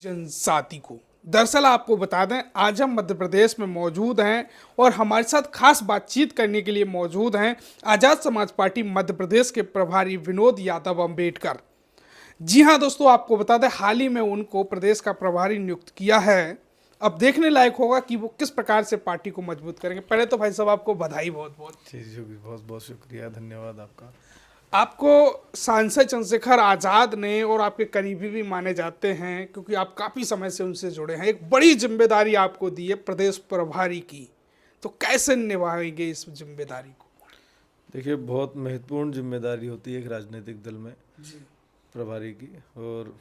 जनजाति को। दरअसल आपको बता दें, आज हम मध्य प्रदेश में मौजूद हैं और हमारे साथ खास बातचीत करने के लिए मौजूद हैं आज़ाद समाज पार्टी मध्य प्रदेश के प्रभारी विनोद यादव अम्बेडकर। जी हाँ दोस्तों, आपको बता दें हाल ही में उनको प्रदेश का प्रभारी नियुक्त किया है। अब देखने लायक होगा कि वो किस प्रकार से पार्टी को मजबूत करेंगे। पहले तो भाई साहब आपको बधाई बहुत बहुत। जी जी, बहुत बहुत शुक्रिया, धन्यवाद आपका। आपको सांसद चंद्रशेखर आज़ाद ने और आपके करीबी भी माने जाते हैं, क्योंकि आप काफ़ी समय से उनसे जुड़े हैं, एक बड़ी जिम्मेदारी आपको दी है प्रदेश प्रभारी की। तो कैसे निभाएंगे इस जिम्मेदारी को? देखिए, बहुत महत्वपूर्ण जिम्मेदारी होती है एक राजनीतिक दल में जी प्रभारी की। और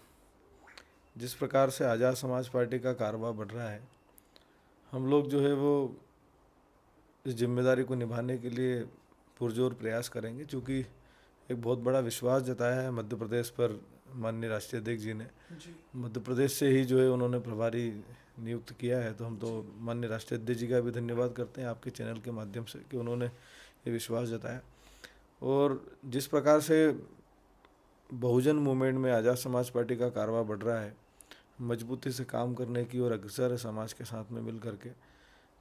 जिस प्रकार से आज़ाद समाज पार्टी का कारभार बढ़ रहा है, हम लोग जो है वो इस जिम्मेदारी को निभाने के लिए पुरजोर प्रयास करेंगे, क्योंकि एक बहुत बड़ा विश्वास जताया है मध्य प्रदेश पर माननीय राष्ट्रीय अध्यक्ष जी ने। जी मध्य प्रदेश से ही जो है उन्होंने प्रभारी नियुक्त किया है, तो हम तो माननीय राष्ट्रीय अध्यक्ष जी का भी धन्यवाद करते हैं आपके चैनल के माध्यम से कि उन्होंने ये विश्वास जताया। और जिस प्रकार से बहुजन मूवमेंट में आज़ाद समाज पार्टी का कारभार बढ़ रहा है, मजबूती से काम करने की और अग्रसर है समाज के साथ में मिल करके,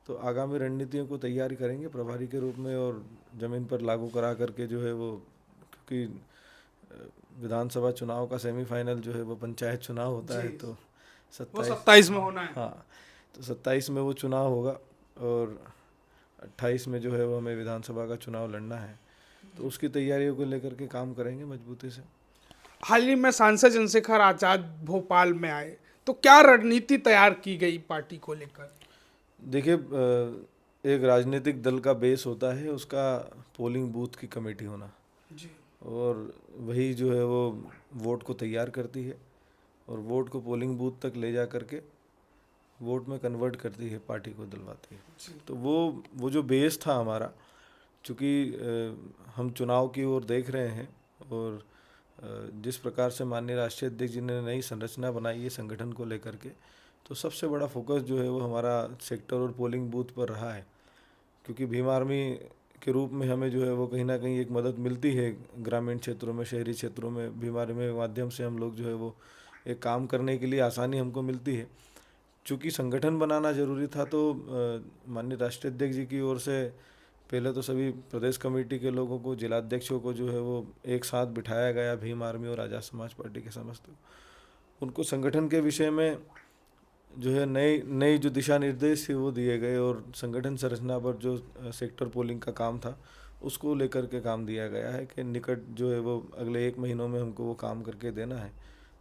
तो आगामी रणनीतियों को तैयारी करेंगे प्रभारी के रूप में और ज़मीन पर लागू करा करके जो है वो, क्योंकि विधानसभा चुनाव का सेमीफाइनल जो है वो पंचायत चुनाव होता है, तो वो 27, 27 में होना है। हाँ, तो 27 में वो चुनाव होगा और 28 में जो है वो हमें विधानसभा का चुनाव लड़ना है, तो उसकी तैयारियों को लेकर के काम करेंगे मजबूती से। हाल ही में सांसद चंद्रशेखर आज़ाद भोपाल में आए, तो क्या रणनीति तैयार की गई पार्टी को लेकर? देखिए, एक राजनीतिक दल का बेस होता है उसका पोलिंग बूथ की कमेटी होना, जी और वही जो है वो वोट को तैयार करती है और वोट को पोलिंग बूथ तक ले जा करके वोट में कन्वर्ट करती है, पार्टी को दिलवाती है। तो वो जो बेस था हमारा, चूँकि हम चुनाव की ओर देख रहे हैं और जिस प्रकार से माननीय राष्ट्रीय अध्यक्ष जी ने नई संरचना बनाई है संगठन को लेकर के, तो सबसे बड़ा फोकस जो है वो हमारा सेक्टर और पोलिंग बूथ पर रहा है, क्योंकि भीम आर्मी के रूप में हमें जो है वो कहीं ना कहीं एक मदद मिलती है ग्रामीण क्षेत्रों में, शहरी क्षेत्रों में। भीम आर्मी के माध्यम से हम लोग जो है वो एक काम करने के लिए आसानी हमको मिलती है। चूँकि संगठन बनाना ज़रूरी था, तो माननीय राष्ट्रीय अध्यक्ष जी की ओर से पहले तो सभी प्रदेश कमेटी के लोगों को, जिलाध्यक्षों को जो है वो एक साथ बिठाया गया, भीम आर्मी और आज़ाद समाज पार्टी के समस्त। उनको संगठन के विषय में जो है नई नई जो दिशा निर्देश थे वो दिए गए और संगठन संरचना पर जो सेक्टर पोलिंग का काम था उसको लेकर के काम दिया गया है कि निकट जो है वो अगले 1 महीनों में हमको वो काम करके देना है,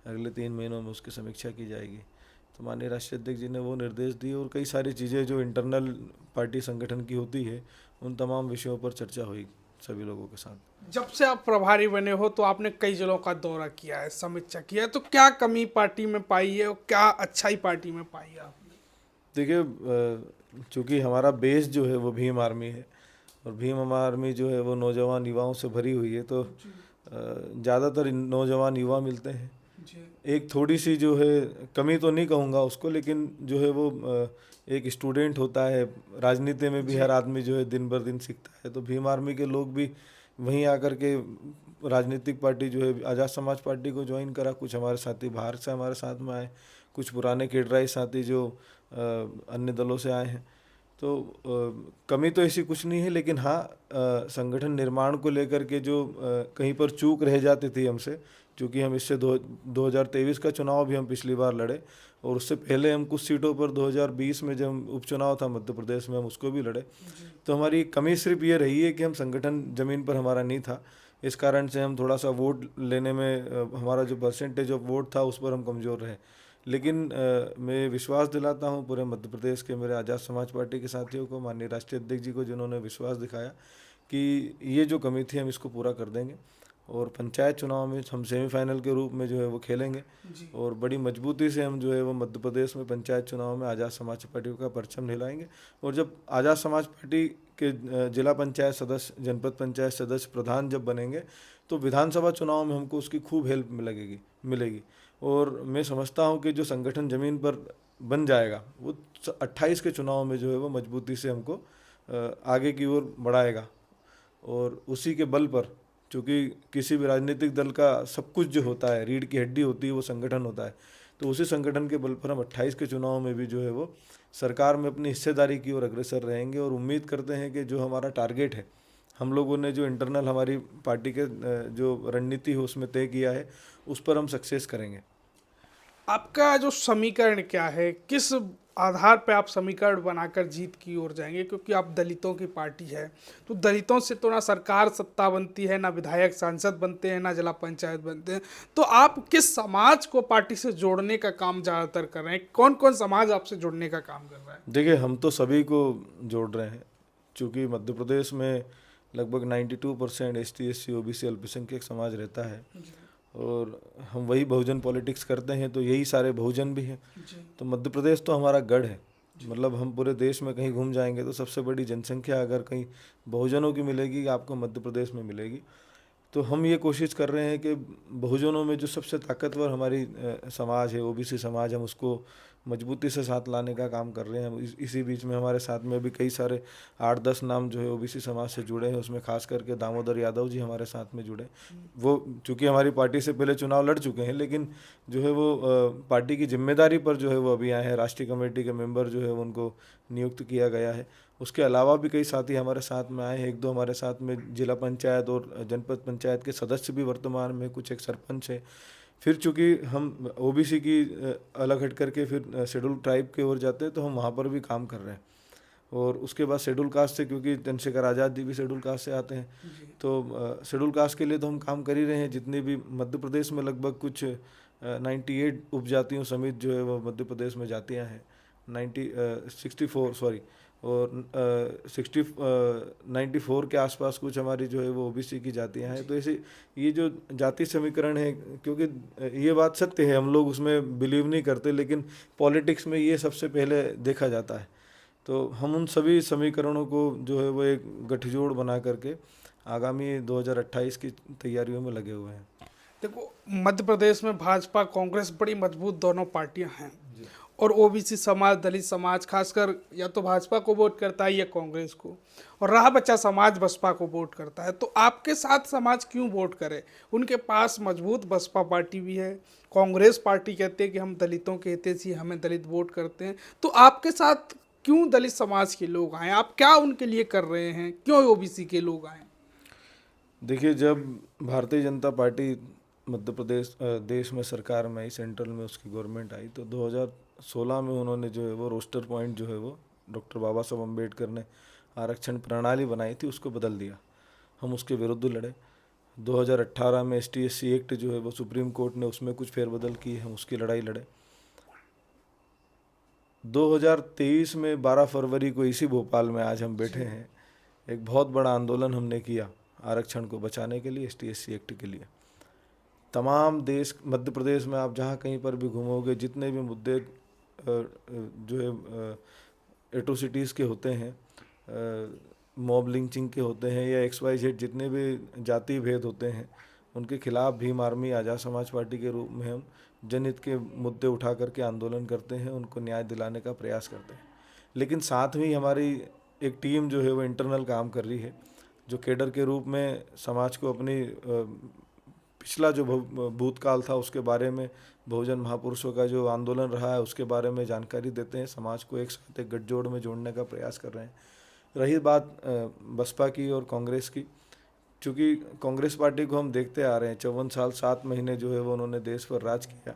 अगले 3 महीनों में उसकी समीक्षा की जाएगी। तो माननीय राष्ट्रीय अध्यक्ष जी ने वो निर्देश दिए और कई सारी चीज़ें जो इंटरनल पार्टी संगठन की होती है उन तमाम विषयों पर चर्चा हुई सभी लोगों के साथ। जब से आप प्रभारी बने हो तो आपने कई जिलों का दौरा किया है, समीक्षा किया है, तो क्या कमी पार्टी में पाई है और क्या अच्छाई पार्टी में पाई है आपने? देखिए, चूँकि हमारा बेस जो है वो भीम आर्मी है और भीम आर्मी जो है वो नौजवान युवाओं से भरी हुई है, तो ज़्यादातर नौजवान युवा मिलते हैं। एक थोड़ी सी जो है कमी तो नहीं कहूँगा उसको, लेकिन जो है वो एक स्टूडेंट होता है, राजनीति में भी हर आदमी जो है दिन भर दिन सीखता है, तो भीम आर्मी के लोग भी वहीं आकर के राजनीतिक पार्टी जो है आज़ाद समाज पार्टी को ज्वाइन करा। कुछ हमारे साथी बाहर से हमारे साथ में आए, कुछ पुराने केडराई साथी जो अन्य दलों से आए हैं। तो कमी तो ऐसी कुछ नहीं है, लेकिन हाँ, संगठन निर्माण को लेकर के जो कहीं पर चूक रह जाती थी हमसे, क्योंकि हम इससे 2023 का चुनाव भी हम पिछली बार लड़े और उससे पहले हम कुछ सीटों पर 2020 में जब उपचुनाव था मध्य प्रदेश में हम उसको भी लड़े। तो हमारी कमी सिर्फ ये रही है कि हम संगठन ज़मीन पर हमारा नहीं था, इस कारण से हम थोड़ा सा वोट लेने में हमारा जो परसेंटेज ऑफ वोट था उस पर हम कमज़ोर रहे। लेकिन मैं विश्वास दिलाता हूँ पूरे मध्य प्रदेश के मेरे आज़ाद समाज पार्टी के साथियों को, माननीय राष्ट्रीय अध्यक्ष जी को, जिन्होंने विश्वास दिखाया कि ये जो कमी थी हम इसको पूरा कर देंगे और पंचायत चुनाव में हम सेमीफाइनल के रूप में जो है वो खेलेंगे और बड़ी मजबूती से हम जो है वो मध्य प्रदेश में पंचायत चुनाव में आज़ाद समाज पार्टी का परचम लहराएंगे। और जब आज़ाद समाज पार्टी के जिला पंचायत सदस्य, जनपद पंचायत सदस्य, प्रधान जब बनेंगे तो विधानसभा चुनाव में हमको उसकी खूब हेल्प मिलेगी। और मैं समझता हूँ कि जो संगठन ज़मीन पर बन जाएगा वो 28 के चुनाव में जो है वो मजबूती से हमको आगे की ओर बढ़ाएगा। और उसी के बल पर, चूँकि किसी भी राजनीतिक दल का सब कुछ जो होता है, रीढ़ की हड्डी होती है वो संगठन होता है, तो उसी संगठन के बल पर हम 28 के चुनाव में भी जो है वो सरकार में अपनी हिस्सेदारी की ओर अग्रसर रहेंगे और उम्मीद करते हैं कि जो हमारा टारगेट है, हम लोगों ने जो इंटरनल हमारी पार्टी के जो रणनीति है उसमें तय किया है, उस पर हम सक्सेस करेंगे। आपका जो समीकरण क्या है, किस आधार पे आप समीकरण बनाकर जीत की ओर जाएंगे? क्योंकि आप दलितों की पार्टी है, तो दलितों से तो ना सरकार सत्ता बनती है, ना विधायक सांसद बनते हैं, ना जिला पंचायत बनते हैं। तो आप किस समाज को पार्टी से जोड़ने का काम ज़्यादातर कर रहे हैं? कौन कौन समाज आपसे जुड़ने का काम कर रहा है? देखिए, हम तो सभी को जोड़ रहे हैं, क्योंकि मध्य प्रदेश में लगभग 92% ST SC OBC अल्पसंख्यक समाज रहता है और हम वही बहुजन पॉलिटिक्स करते हैं, तो यही सारे बहुजन भी हैं। तो मध्य प्रदेश तो हमारा गढ़ है, मतलब हम पूरे देश में कहीं घूम जाएंगे तो सबसे बड़ी जनसंख्या अगर कहीं बहुजनों की मिलेगी, आपको मध्य प्रदेश में मिलेगी। तो हम ये कोशिश कर रहे हैं कि बहुजनों में जो सबसे ताकतवर हमारी समाज है, OBC समाज, हम उसको मजबूती से साथ लाने का काम कर रहे हैं। इसी बीच में हमारे साथ में भी कई सारे 8-10 नाम जो है OBC समाज से जुड़े हैं, उसमें खास करके दामोदर यादव जी हमारे साथ में जुड़े। वो चूँकि हमारी पार्टी से पहले चुनाव लड़ चुके हैं, लेकिन जो है वो पार्टी की जिम्मेदारी पर जो है वो अभी आए हैं। राष्ट्रीय कमेटी के मेंबर जो है उनको नियुक्त किया गया है। उसके अलावा भी कई साथी हमारे साथ में आए हैं, 1-2 हमारे साथ में जिला पंचायत और जनपद पंचायत के सदस्य भी वर्तमान में, कुछ एक सरपंच है। फिर चूँकि हम OBC की अलग हट करके फिर शेड्यूल ट्राइब की ओर जाते हैं, तो हम वहाँ पर भी काम कर रहे हैं। और उसके बाद शेड्यूल कास्ट से, क्योंकि चंद्रशेखर आज़ाद जी भी शेड्यूल कास्ट से आते हैं, तो शेड्यूल कास्ट के लिए तो हम काम कर ही रहे हैं। जितनी भी मध्य प्रदेश में लगभग कुछ 98 उपजातियों समेत जो है वो मध्य प्रदेश में जातियाँ हैं, 64 सॉरी, और 94 के आसपास कुछ हमारी जो है वो OBC की जातियाँ हैं। तो ऐसे ये जो जाति समीकरण है, क्योंकि ये बात सत्य है, हम लोग उसमें बिलीव नहीं करते, लेकिन पॉलिटिक्स में ये सबसे पहले देखा जाता है। तो हम उन सभी समीकरणों को जो है वो एक गठजोड़ बना करके आगामी 2028 की तैयारियों में लगे हुए हैं। देखो, मध्य प्रदेश में भाजपा कांग्रेस बड़ी मजबूत दोनों पार्टियां हैं, और OBC समाज, दलित समाज खासकर या तो भाजपा को वोट करता है या कांग्रेस को, और रहा बच्चा समाज बसपा को वोट करता है। तो आपके साथ समाज क्यों वोट करे? उनके पास मजबूत बसपा पार्टी भी है, कांग्रेस पार्टी कहते हैं कि हम दलितों के हितैषी, हमें दलित वोट करते हैं। तो आपके साथ क्यों दलित समाज के लोग आए? आप क्या उनके लिए कर रहे हैं? क्यों OBC के लोग आए? देखिए, जब भारतीय जनता पार्टी मध्य प्रदेश देश में सरकार में आई, सेंट्रल में उसकी गवर्नमेंट आई, तो 2016 में उन्होंने जो है वो रोस्टर पॉइंट जो है वो डॉक्टर बाबा साहब अम्बेडकर ने आरक्षण प्रणाली बनाई थी, उसको बदल दिया। हम उसके विरुद्ध लड़े। 2018 में ST SC एक्ट जो है वो सुप्रीम कोर्ट ने उसमें कुछ फेरबदल किए, हम उसकी लड़ाई लड़े। 2023 में 12 फरवरी को इसी भोपाल में आज हम बैठे हैं, एक बहुत बड़ा आंदोलन हमने किया आरक्षण को बचाने के लिए, ST SC एक्ट के लिए। तमाम देश, मध्य प्रदेश में आप जहाँ कहीं पर भी घूमोगे, जितने भी मुद्दे जो है एट्रोसिटीज़ के होते हैं, मॉब लिंचिंग के होते हैं, या XYZ जितने भी जाति भेद होते हैं, उनके खिलाफ भीम आर्मी आज़ाद समाज पार्टी के रूप में हम जनहित के मुद्दे उठा करके आंदोलन करते हैं, उनको न्याय दिलाने का प्रयास करते हैं। लेकिन साथ में हमारी एक टीम जो है वो इंटरनल काम कर रही है, जो केडर के रूप में समाज को अपनी पिछला जो भूतकाल था उसके बारे में, बहुजन महापुरुषों का जो आंदोलन रहा है उसके बारे में जानकारी देते हैं, समाज को एक साथ एक गठजोड़ में जोड़ने का प्रयास कर रहे हैं। रही बात बसपा की और कांग्रेस की, चूँकि कांग्रेस पार्टी को हम देखते आ रहे हैं, 54 साल 7 महीने जो है वो उन्होंने देश पर राज किया।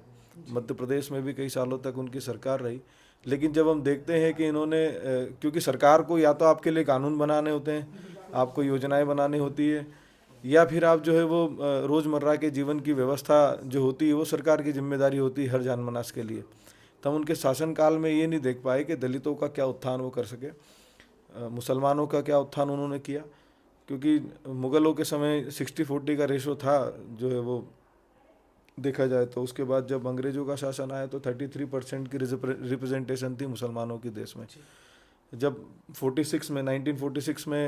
मध्य प्रदेश में भी कई सालों तक उनकी सरकार रही, लेकिन जब हम देखते हैं कि इन्होंने क्योंकि सरकार को या तो आपके लिए कानून बनाने होते हैं, आपको योजनाएं बनानी होती है, या फिर आप जो है वो रोज़मर्रा के जीवन की व्यवस्था जो होती है वो सरकार की जिम्मेदारी होती है हर जानमानस के लिए। तब उनके शासनकाल में ये नहीं देख पाए कि दलितों का क्या उत्थान वो कर सके, मुसलमानों का क्या उत्थान उन्होंने किया, क्योंकि मुग़लों के समय 60-40 का रेशो था जो है वो देखा जाए तो। उसके बाद जब अंग्रेज़ों का शासन आया तो 33% की रिप्रेजेंटेशन थी मुसलमानों की देश में। जब 1946 में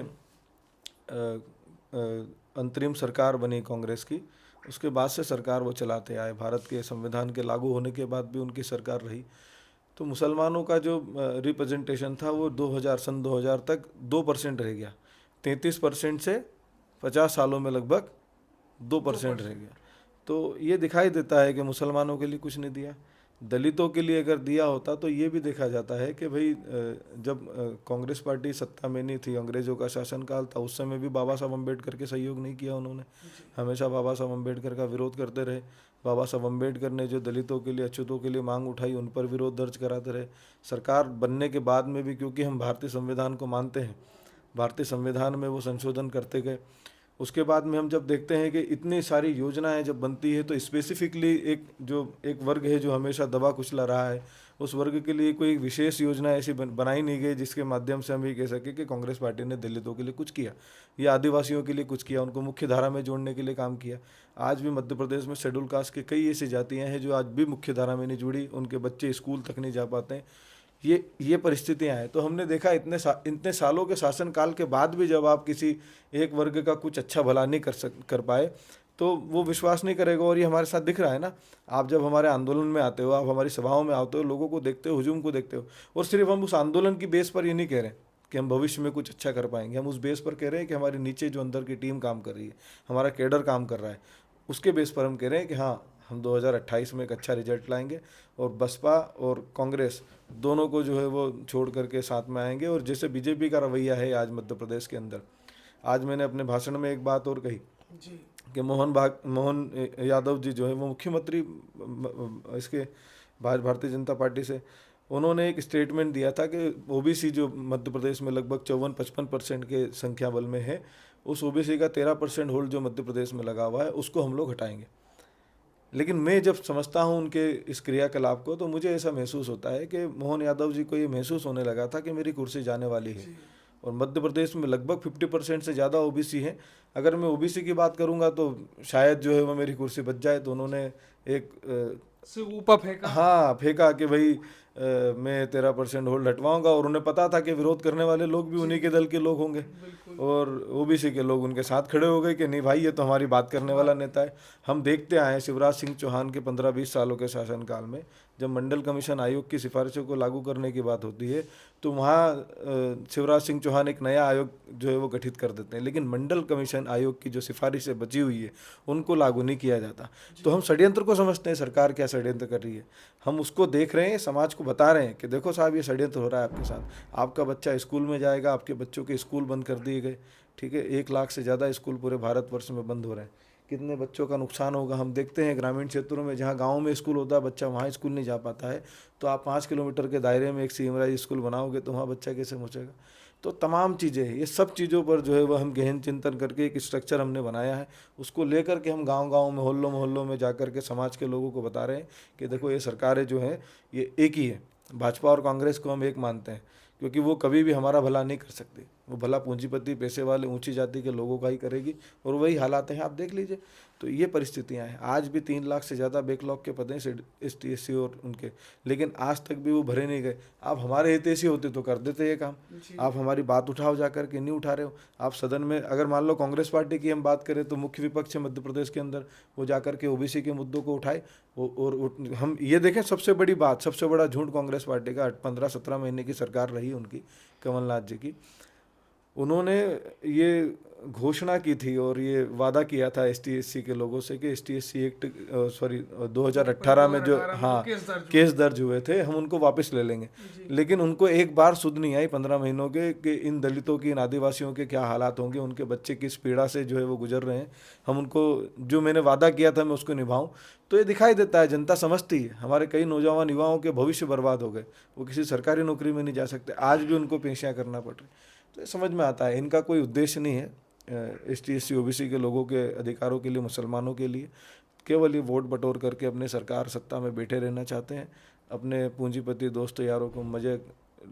अंतरिम सरकार बनी कांग्रेस की, उसके बाद से सरकार वो चलाते आए, भारत के संविधान के लागू होने के बाद भी उनकी सरकार रही। तो मुसलमानों का जो रिप्रेजेंटेशन था वो 2000 तक 2% रह गया, 33% से 50 सालों में लगभग 2% रह गया। तो ये दिखाई देता है कि मुसलमानों के लिए कुछ नहीं दिया। दलितों के लिए अगर दिया होता तो ये भी देखा जाता है कि भाई जब कांग्रेस पार्टी सत्ता में नहीं थी, अंग्रेजों का शासनकाल था, उस समय भी बाबा साहब अम्बेडकर के सहयोग नहीं किया उन्होंने। हमेशा बाबा साहब अम्बेडकर का विरोध करते रहे। बाबा साहब अम्बेडकर ने जो दलितों के लिए, अछूतों के लिए मांग उठाई, उन पर विरोध दर्ज कराते रहे। सरकार बनने के बाद में भी, क्योंकि हम भारतीय संविधान को मानते हैं, भारतीय संविधान में वो संशोधन करते गए। उसके बाद में हम जब देखते हैं कि इतनी सारी योजनाएं जब बनती है तो स्पेसिफिकली एक वर्ग है जो हमेशा दबा कुचला रहा है, उस वर्ग के लिए कोई विशेष योजना ऐसी बनाई नहीं गई जिसके माध्यम से हम ये कह सकें कि कांग्रेस पार्टी ने दलितों के लिए कुछ किया या आदिवासियों के लिए कुछ किया, उनको मुख्य धारा में जोड़ने के लिए काम किया। आज भी मध्य प्रदेश में शेड्यूल कास्ट के कई ऐसी जातियाँ हैं जो आज भी मुख्य धारा में नहीं जुड़ी, उनके बच्चे स्कूल तक नहीं जा पाते हैं। ये परिस्थितियां हैं। तो हमने देखा इतने सालों के शासनकाल के बाद भी जब आप किसी एक वर्ग का कुछ अच्छा भला नहीं कर पाए तो वो विश्वास नहीं करेगा। और ये हमारे साथ दिख रहा है ना। आप जब हमारे आंदोलन में आते हो, आप हमारी सभाओं में आते हो, लोगों को देखते हो, हुजूम को देखते हो, और सिर्फ हम उस आंदोलन की बेस पर ये नहीं कह रहे कि हम भविष्य में कुछ अच्छा कर पाएंगे, हम उस बेस पर कह रहे हैं कि हमारे नीचे जो अंदर की टीम काम कर रही है, हमारा कैडर काम कर रहा है, उसके बेस पर हम कह रहे हैं कि हाँ, हम 2028 में एक अच्छा रिजल्ट लाएंगे और बसपा और कांग्रेस दोनों को जो है वो छोड़ करके साथ में आएंगे। और जैसे बीजेपी का रवैया है आज मध्य प्रदेश के अंदर, आज मैंने अपने भाषण में एक बात और कही कि मोहन यादव जी जो है वो मुख्यमंत्री इसके भारतीय जनता पार्टी से, उन्होंने एक स्टेटमेंट दिया था कि ओबीसी जो मध्य प्रदेश में लगभग 54-55% के संख्या बल में है, उस ओबीसी का 13% होल्ड जो मध्य प्रदेश में लगा हुआ है उसको हम लोग हटाएंगे। लेकिन मैं जब समझता हूं उनके इस क्रियाकलाप को तो मुझे ऐसा महसूस होता है कि मोहन यादव जी को ये महसूस होने लगा था कि मेरी कुर्सी जाने वाली है। और मध्य प्रदेश में लगभग 50% से ज़्यादा ओबीसी है। अगर मैं ओबीसी की बात करूंगा तो शायद जो है वो मेरी कुर्सी बच जाए। तो उन्होंने एक ऊपर फेंका, हाँ फेंका कि भाई मैं 13% होल्ड हटवाऊंगा। और उन्हें पता था कि विरोध करने वाले लोग भी उन्हीं के दल के लोग होंगे और ओबीसी के लोग उनके साथ खड़े हो गए कि नहीं भाई, ये तो हमारी बात करने वाला नेता है। हम देखते आए शिवराज सिंह चौहान के 15-20 सालों के शासनकाल में जब मंडल कमीशन आयोग की सिफारिशों को लागू करने की बात होती है तो वहाँ शिवराज सिंह चौहान एक नया आयोग जो है वो गठित कर देते हैं, लेकिन मंडल कमीशन आयोग की जो सिफारिशें बची हुई है उनको लागू नहीं किया जाता। तो हम षड्यंत्र को समझते हैं, सरकार क्या षड्यंत्र कर रही है, हम उसको देख रहे हैं, समाज को बता रहे हैं कि देखो साहब ये षड्यंत्र हो रहा है आपके साथ। आपका बच्चा स्कूल में जाएगा, आपके बच्चों के स्कूल बंद कर दिए गए, ठीक है, 1 लाख से ज़्यादा स्कूल पूरे भारतवर्ष में बंद हो रहे हैं। कितने बच्चों का नुकसान होगा। हम देखते हैं ग्रामीण क्षेत्रों में जहाँ गाँव में स्कूल होता है बच्चा वहाँ स्कूल नहीं जा पाता है, तो आप 5 किलोमीटर के दायरे में एक सीएमआई स्कूल बनाओगे तो वहाँ बच्चा कैसे पहुँचेगा। तो तमाम चीज़ें हैं, ये सब चीज़ों पर जो है वह हम गहन चिंतन करके एक स्ट्रक्चर हमने बनाया है, उसको लेकर के हम गांव-गांव में, मोहल्लों में जा कर के समाज के लोगों को बता रहे हैं कि देखो ये सरकारें जो हैं ये एक ही है। भाजपा और कांग्रेस को हम एक मानते हैं क्योंकि वो कभी भी हमारा भला नहीं कर सकती, वो भला पूंजीपति पैसे वाले ऊंची जाति के लोगों का ही करेगी और वही हालात हैं, आप देख लीजिए। तो ये परिस्थितियां हैं। आज भी 3 लाख से ज़्यादा बैकलॉग के पद हैं ST SC और उनके, लेकिन आज तक भी वो भरे नहीं गए। आप हमारे हितैषी होते तो कर देते ये काम, आप हमारी बात उठाओ जा कर के, नहीं उठा रहे हो। आप सदन में अगर मान लो कांग्रेस पार्टी की हम बात करें तो मुख्य विपक्ष है मध्य प्रदेश के अंदर, वो जा कर के ओबीसी के मुद्दों को उठाए और हम ये देखें, सबसे बड़ी बात, सबसे बड़ा झूठ कांग्रेस पार्टी का 15-17 महीने की सरकार रही उनकी, कमलनाथ जी की, उन्होंने ये घोषणा की थी और ये वादा किया था ST SC के लोगों से कि ST SC एक्ट 2018 में जो केस दर्ज हुए थे हम उनको वापस ले लेंगे। लेकिन उनको एक बार सुध नहीं आई 15 महीनों के कि इन दलितों की, इन आदिवासियों के क्या हालात होंगे, उनके बच्चे किस पीड़ा से जो है वो गुजर रहे हैं। हम उनको, जो मैंने वादा किया था मैं उसको निभाऊं। तो ये दिखाई देता है, जनता समझती है। हमारे कई नौजवान युवाओं के भविष्य बर्बाद हो गए, वो किसी सरकारी नौकरी में नहीं जा सकते, आज भी उनको पेशियाँ करना पड़ रही। तो ये समझ में आता है इनका कोई उद्देश्य नहीं है ST SC OBC के लोगों के अधिकारों के लिए, मुसलमानों के लिए। केवल ये वोट बटोर करके अपने सरकार सत्ता में बैठे रहना चाहते हैं, अपने पूंजीपति दोस्त यारों को मजे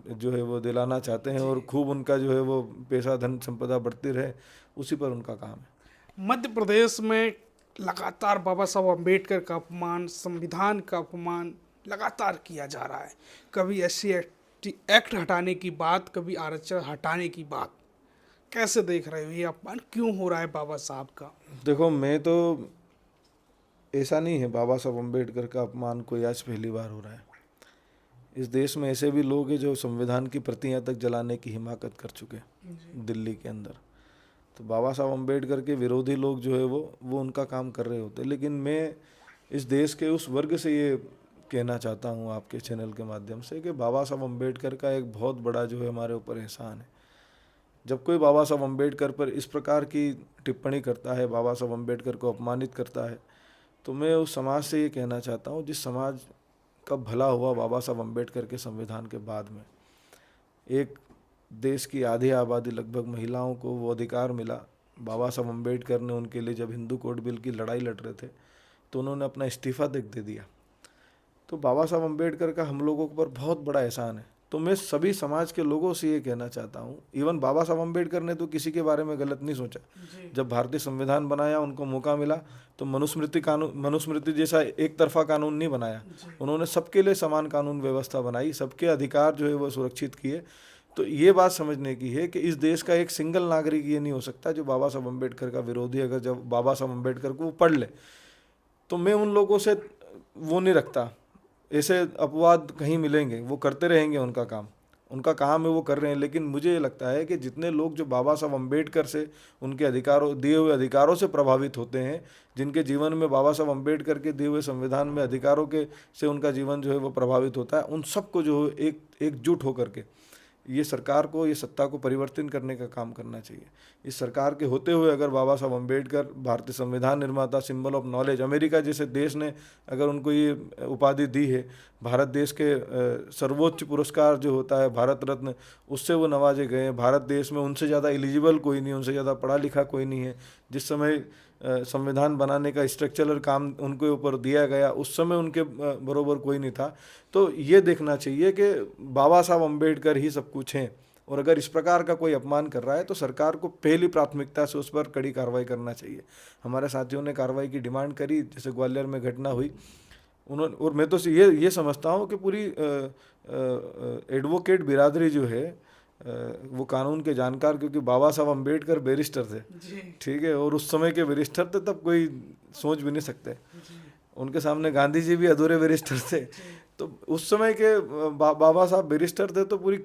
जो है वो दिलाना चाहते हैं और खूब उनका जो है वो पैसा धन संपदा बढ़ती रहे, उसी पर उनका काम है। मध्य प्रदेश में लगातार बाबा साहब अम्बेडकर का अपमान, संविधान का अपमान लगातार किया जा रहा है। कभी SC एक्ट हटाने की बात, कभी आरक्षण हटाने की बात। कैसे देख रहे हो ये अपमान क्यों हो रहा है बाबा साहब का? देखो, मैं तो, ऐसा नहीं है बाबा साहब अम्बेडकर का अपमान कोई आज पहली बार हो रहा है। इस देश में ऐसे भी लोग हैं जो संविधान की प्रतियां तक जलाने की हिमाकत कर चुके हैं दिल्ली के अंदर। तो बाबा साहब अम्बेडकर के विरोधी लोग जो है वो उनका काम कर रहे होते। लेकिन मैं इस देश के उस वर्ग से ये कहना चाहता हूँ आपके चैनल के माध्यम से कि बाबा साहब अम्बेडकर का एक बहुत बड़ा जो है हमारे ऊपर एहसान है। जब कोई बाबा साहब अम्बेडकर पर इस प्रकार की टिप्पणी करता है, बाबा साहब अम्बेडकर को अपमानित करता है, तो मैं उस समाज से ये कहना चाहता हूँ जिस समाज का भला हुआ बाबा साहब अम्बेडकर के संविधान के बाद में, एक देश की आधी आबादी लगभग महिलाओं को वो अधिकार मिला। बाबा साहब अम्बेडकर ने उनके लिए जब हिंदू कोड बिल की लड़ाई लड़ रहे थे तो उन्होंने अपना इस्तीफा दे दिया। तो बाबा साहब अम्बेडकर का हम लोगों पर बहुत बड़ा एहसान है। तो मैं सभी समाज के लोगों से ये कहना चाहता हूँ, इवन बाबा साहब अम्बेडकर ने तो किसी के बारे में गलत नहीं सोचा। जब भारतीय संविधान बनाया, उनको मौका मिला तो मनुस्मृति जैसा एक तरफा कानून नहीं बनाया। उन्होंने सबके लिए समान कानून व्यवस्था बनाई, सबके अधिकार जो है वो सुरक्षित किए। तो ये बात समझने की है कि इस देश का एक सिंगल नागरिक ये नहीं हो सकता जो बाबा साहब अम्बेडकर का विरोधी, अगर जब बाबा साहब अम्बेडकर को वो पढ़ ले तो मैं उन लोगों से वो नहीं रखता। ऐसे अपवाद कहीं मिलेंगे, वो करते रहेंगे, उनका काम है, वो कर रहे हैं। लेकिन मुझे ये लगता है कि जितने लोग जो बाबा साहब अम्बेडकर से, उनके अधिकारों, दिए हुए अधिकारों से प्रभावित होते हैं, जिनके जीवन में बाबा साहब अम्बेडकर के दिए हुए संविधान में अधिकारों के से उनका जीवन जो है वो प्रभावित होता है, उन सबको जो है एकजुट होकर के ये सरकार को, ये सत्ता को परिवर्तन करने का काम करना चाहिए। इस सरकार के होते हुए अगर बाबा साहब अम्बेडकर भारतीय संविधान निर्माता, सिंबल ऑफ नॉलेज, अमेरिका जैसे देश ने अगर उनको ये उपाधि दी है, भारत देश के सर्वोच्च पुरस्कार जो होता है भारत रत्न, उससे वो नवाजे गए हैं। भारत देश में उनसे ज़्यादा एलिजिबल कोई नहीं, उनसे ज़्यादा पढ़ा लिखा कोई नहीं है। जिस समय संविधान बनाने का स्ट्रक्चरल काम उनके ऊपर दिया गया, उस समय उनके बरोबर कोई नहीं था। तो ये देखना चाहिए कि बाबा साहब अम्बेडकर ही सब कुछ हैं, और अगर इस प्रकार का कोई अपमान कर रहा है तो सरकार को पहली प्राथमिकता से उस पर कड़ी कार्रवाई करना चाहिए। हमारे साथियों ने कार्रवाई की डिमांड करी, जैसे ग्वालियर में घटना हुई, उन्होंने, और मैं तो ये समझता हूँ कि पूरी एडवोकेट बिरादरी जो है वो कानून के जानकार, क्योंकि बाबा साहब अम्बेडकर बैरिस्टर थे, ठीक है, और उस समय के बैरिस्टर थे, तब कोई सोच भी नहीं सकते। उनके सामने गांधी जी भी अधूरे बैरिस्टर थे। तो उस समय के बाबा साहब बैरिस्टर थे, तो पूरी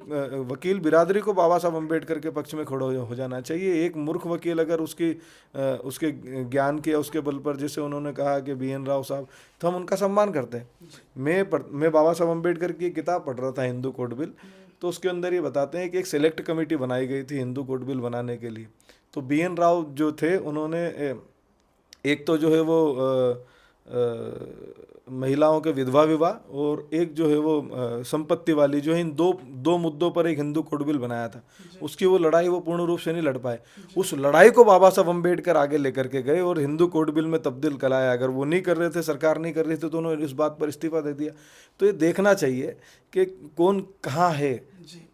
वकील बिरादरी को बाबा साहब अम्बेडकर के पक्ष में खड़ा हो जाना चाहिए। एक मूर्ख वकील अगर उसके ज्ञान के, उसके बल पर, जैसे उन्होंने कहा कि BN राव साहब, तो हम उनका सम्मान करते हैं। मैं बाबा साहब अम्बेडकर की किताब पढ़ रहा था, हिंदू कोड बिल, तो उसके अंदर ये बताते हैं कि एक सेलेक्ट कमेटी बनाई गई थी हिंदू कोड बिल बनाने के लिए। तो BN राव जो थे, उन्होंने एक तो जो है वो महिलाओं के विधवा विवाह, और एक जो है वो संपत्ति वाली, जो है इन दो मुद्दों पर एक हिंदू कोड बिल बनाया था। उसकी वो लड़ाई वो पूर्ण रूप से नहीं लड़ पाए। उस लड़ाई को बाबा साहब अम्बेडकर आगे लेकर के गए और हिंदू कोड बिल में तब्दील कराया। अगर वो नहीं कर रहे थे, सरकार नहीं कर रही थी, तो उन्होंने इस बात पर इस्तीफा दे दिया। तो ये देखना चाहिए कि कौन कहाँ है,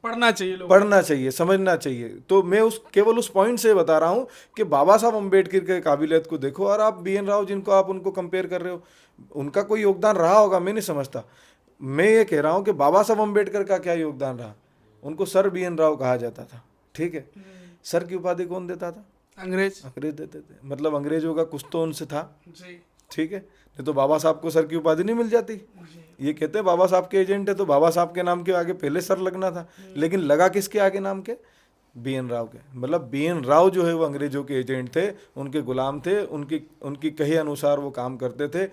पढ़ना चाहिए, पढ़ना चाहिए, समझना चाहिए। तो मैं केवल उस पॉइंट से बता रहा हूँ कि बाबा साहब अम्बेडकर के काबिलियत को देखो, और आप BN राव जिनको आप उनको कंपेयर कर रहे हो, उनका कोई योगदान रहा होगा, मैं नहीं समझता। मैं ये कह रहा हूँ कि बाबा साहब अम्बेडकर का क्या योगदान रहा। उनको सर BN राव कहा जाता था, ठीक है। सर की उपाधि कौन देता था? अंग्रेज देते थे। मतलब अंग्रेजों का कुछ तो उनसे था, ठीक है, नहीं तो बाबा साहब को सर की उपाधि नहीं मिल जाती। ये कहते हैं बाबा साहब के एजेंट है, तो बाबा साहब के नाम के आगे पहले सर लगना था, लेकिन लगा किसके आगे नाम के? BN राव के। मतलब BN राव जो है वो अंग्रेजों के एजेंट थे, उनके गुलाम थे, उनकी कहे अनुसार वो काम करते थे,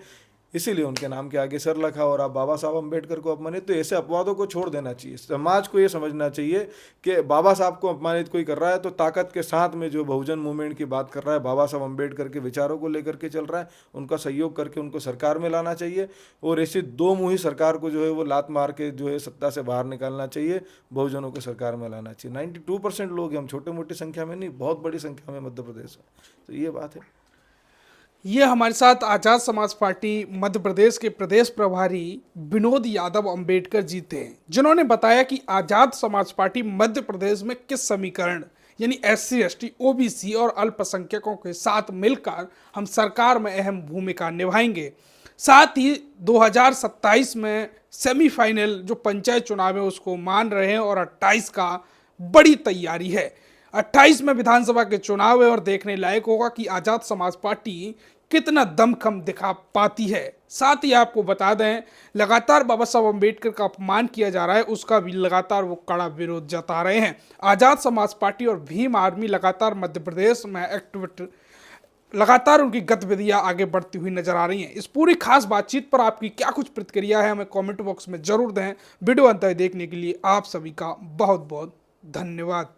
इसीलिए उनके नाम के आगे सर रखा। और आप बाबा साहब अम्बेडकर को अपमानित, तो ऐसे अपवादों को छोड़ देना चाहिए। समाज को ये समझना चाहिए कि बाबा साहब को अपमानित कोई कर रहा है तो ताकत के साथ में जो बहुजन मूवमेंट की बात कर रहा है, बाबा साहब अम्बेडकर के विचारों को लेकर के चल रहा है, उनका सहयोग करके उनको सरकार में लाना चाहिए। और ऐसी दो मुही सरकार को जो है वो लात मार के जो है सत्ता से बाहर निकालना चाहिए, बहुजनों को सरकार में लाना चाहिए। 92% लोग हैं, हम छोटे मोटी संख्या में नहीं, बहुत बड़ी संख्या में मध्य प्रदेश में। तो ये बात है। ये हमारे साथ आज़ाद समाज पार्टी मध्य प्रदेश के प्रदेश प्रभारी विनोद यादव अम्बेडकर जी थे, जिन्होंने बताया कि आज़ाद समाज पार्टी मध्य प्रदेश में किस समीकरण यानी SC ST OBC और अल्पसंख्यकों के साथ मिलकर हम सरकार में अहम भूमिका निभाएंगे। साथ ही 2027 में सेमीफाइनल जो पंचायत चुनाव है उसको मान रहे हैं, और 28 का बड़ी तैयारी है। 28 में विधानसभा के चुनाव है, और देखने लायक होगा कि आज़ाद समाज पार्टी कितना दमखम दिखा पाती है। साथ ही आपको बता दें, लगातार बाबा साहब अम्बेडकर का अपमान किया जा रहा है, उसका भी लगातार वो कड़ा विरोध जता रहे हैं। आज़ाद समाज पार्टी और भीम आर्मी लगातार मध्य प्रदेश में लगातार उनकी गतिविधियां आगे बढ़ती हुई नजर आ रही हैं। इस पूरी खास बातचीत पर आपकी क्या कुछ प्रतिक्रिया है, हमें कमेंट बॉक्स में जरूर दें। वीडियो अंत तक देखने के लिए आप सभी का बहुत बहुत धन्यवाद।